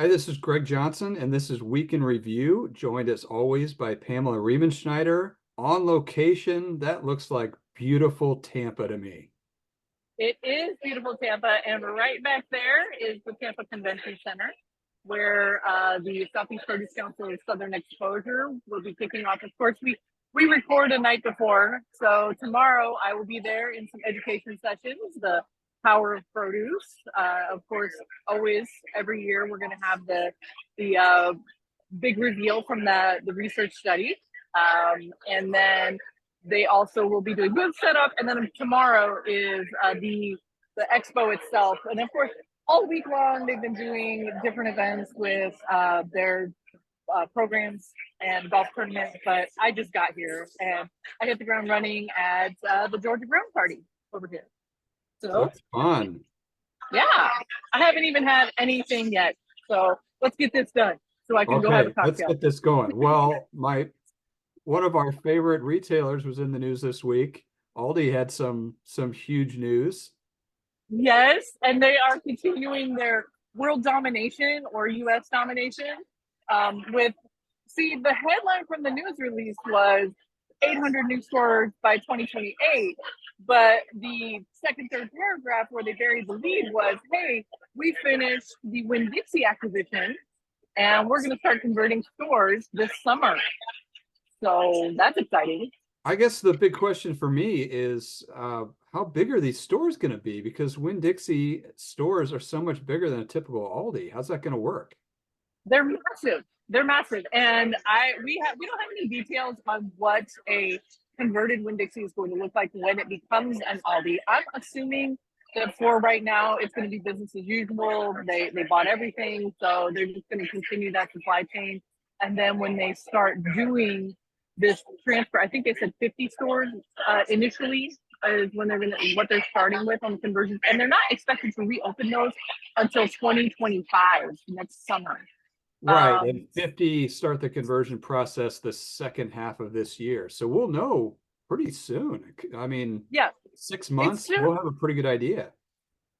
Hi, this is Greg Johnson, and this is Week in Review, joined as always by Pamela Riemenschneider on location. That looks like beautiful Tampa to me. It is beautiful Tampa, and right back there is the Tampa Convention Center, where the Southeast Produce Council Southern Exposure will be kicking off. Of course, we record a night before, so tomorrow I will be there in some education sessions. The power of produce, of course, always every year we're going to have the big reveal from the research study, and then they also will be doing booth setup, and then tomorrow is the expo itself. And of course, all week long they've been doing different events with their programs and golf tournaments. But I just got here and I hit the ground running at the Georgia Ground Party over here. So That's fun. yeah, I haven't even had anything yet. So let's get this done so I can go have a Okay, let's cocktail. get this going. Well, one of our favorite retailers was in the news this week. Aldi had some huge news. Yes, and they are continuing their world domination or U.S. domination. With the headline from the news release was 800 new stores by 2028, but the third paragraph where they buried the lead was, "Hey, we finished the Winn-Dixie acquisition, and we're going to start converting stores this summer." So that's exciting. I guess the big question for me is how big are these stores going to be? Because Winn-Dixie stores are so much bigger than a typical Aldi. How's that going to work? They're massive. They're massive, and we don't have any details on what a converted Winn-Dixie is going to look like when it becomes an Aldi. I'm assuming that for right now, it's going to be business as usual. They bought everything, so they're just going to continue that supply chain. And then when they start doing this transfer, I think they said 50 stores initially is when what they're starting with on the conversions, and they're not expected to reopen those until 2025 next summer. Right, and 50 start the conversion process the second half of this year. So we'll know pretty soon. I mean, Yeah, 6 months, it's soon. we'll have a pretty good idea.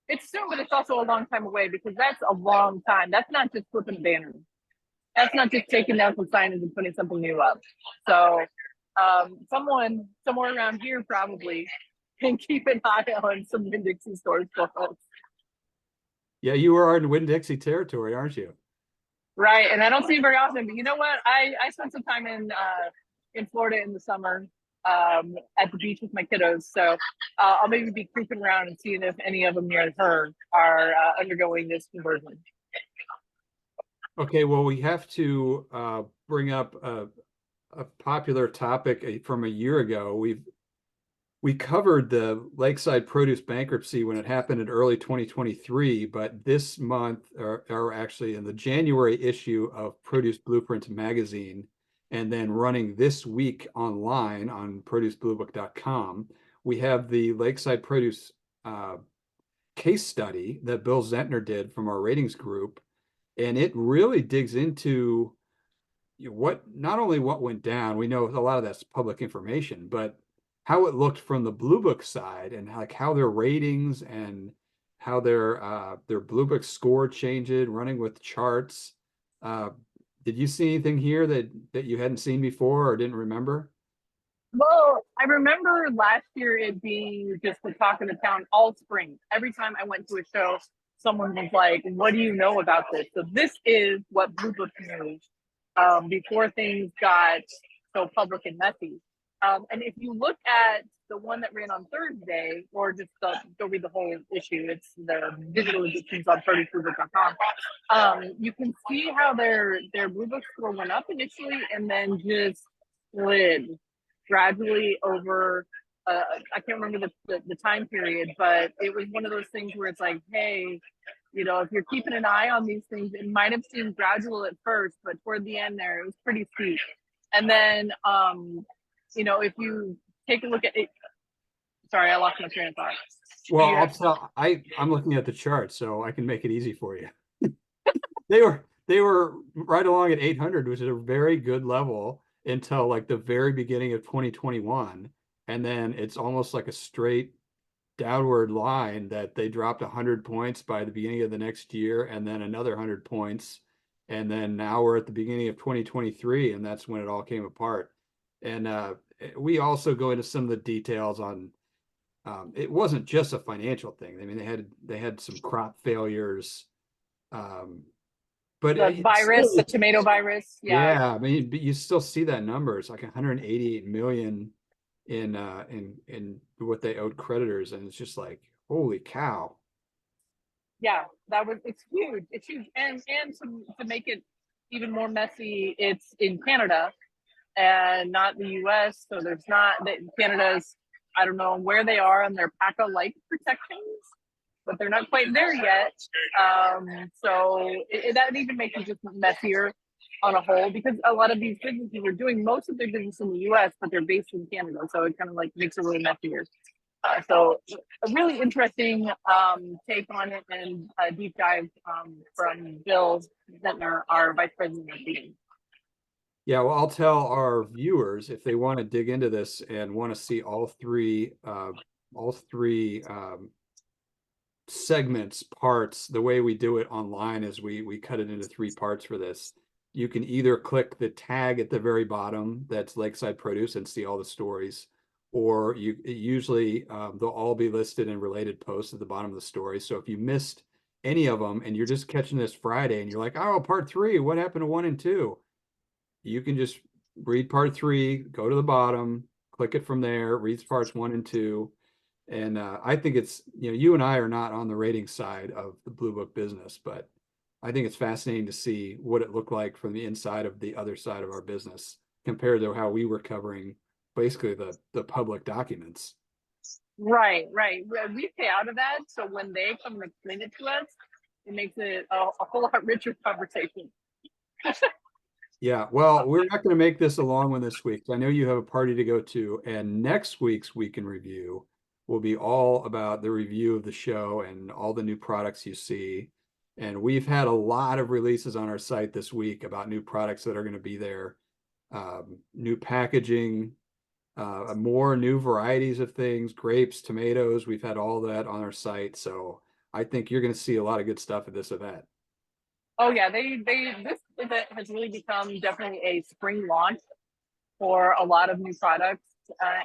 It's soon, but it's also a long time away because that's a long time. That's not just flipping a banner. That's not just taking down some signage and putting something new up. So someone somewhere around here probably can keep an eye on some Winn-Dixie stores for us. Yeah, you are in Winn-Dixie territory, aren't you? Right, and I don't see it very often. But you know what? I spent some time in Florida in the summer at the beach with my kiddos. So I'll maybe be creeping around and seeing if any of them near her are undergoing this conversion. Okay, well, we have to bring up a popular topic from a year ago. We covered the Lakeside Produce bankruptcy when it happened in early 2023, but this month, or actually in the January issue of Produce Blueprints magazine, and then running this week online on producebluebook.com, we have the Lakeside Produce case study that Bill Zentner did from our ratings group, and it really digs into what not only what went down, we know a lot of that's public information, but how it looked from the Blue Book side and like how their ratings and how their Blue Book score changed, running with charts. Did you see anything here that you hadn't seen before or didn't remember? Well, I remember last year it being just the talk of the town all spring. Every time I went to a show, someone was like, "What do you know about this?" So this is what Blue Book knew before things got so public and messy. And if you look at the one that ran on Thursday, or just go read the whole issue, it's the digital editions on producebluebook.com. You can see how their Blue Book score went up initially and then just slid gradually over. I can't remember the time period, but it was one of those things where it's like, hey, if you're keeping an eye on these things, it might have seemed gradual at first, but toward the end there, it was pretty steep. And then, if you take a look at it, sorry, I lost my train of thought. Well, I'm looking at the chart, so I can make it easy for you. They were right along at 800, which is a very good level until like the very beginning of 2021, and then it's almost like a straight downward line that they dropped 100 points by the beginning of the next year, and then another 100 points And then now we're at the beginning of 2023, and that's when it all came apart. And we also go into some of the details on it wasn't just a financial thing. I mean, they had some crop failures, but The virus, the tomato virus. Yeah. yeah, I mean, but you still see that number. It's like 188 million in what they owed creditors, and it's just like, holy cow. Yeah, it's huge. It's huge. And to make it even more messy, it's in Canada and not the US. So there's not Canada's, I don't know where they are on their PACA-like protections, but they're not quite there yet. That even makes it just messier on a whole, because a lot of these businesses are doing most of their business in the US, but they're based in Canada. So it kind of like makes it really messier. So a really interesting take on it, and a deep dive from Bill Zentner, our Vice President of Feeding. Yeah, well, I'll tell our viewers if they want to dig into this and want to see all three segments, parts. The way we do it online is we cut it into 3 parts for this. You can either click the tag at the very bottom that's Lakeside Produce and see all the stories, or usually they'll all be listed in related posts at the bottom of the story. So if you missed any of them and you're just catching this Friday and you're like, oh, part 3, what happened to 1 and 2? You can just read part 3, go to the bottom, click it from there, reads parts 1 and 2. And I think it's, you and I are not on the rating side of the Blue Book business, but I think it's fascinating to see what it looked like from the inside of the other side of our business compared to how we were covering basically the public documents. Right. We pay out of that. So when they come and explain it to us, it makes it a whole lot richer conversation. Yeah, well, we're not going to make this a long one this week. I know you have a party to go to, and next week's Week in Review will be all about the review of the show and all the new products you see. And we've had a lot of releases on our site this week about new products that are going to be there, new packaging, more new varieties of things, grapes, tomatoes. We've had all that on our site. So I think you're going to see a lot of good stuff at this event. Oh yeah, this event has really become definitely a spring launch for a lot of new products.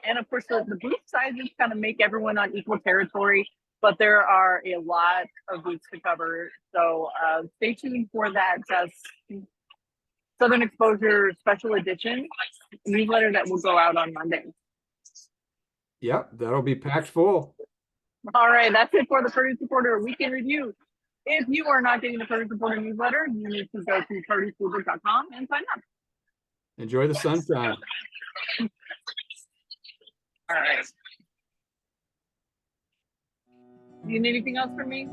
And of course, the booth sizes kind of make everyone on equal territory, but there are a lot of booths to cover. So stay tuned for that Southern Exposure Special Edition newsletter that will go out on Monday. Yep, that'll be packed full. All right, that's it for the Produce Reporter Week in Review. If you are not getting the Produce Reporter newsletter, you need to go to producebluebook.com and sign up. Enjoy the sunshine. All right. Do you need anything else from me?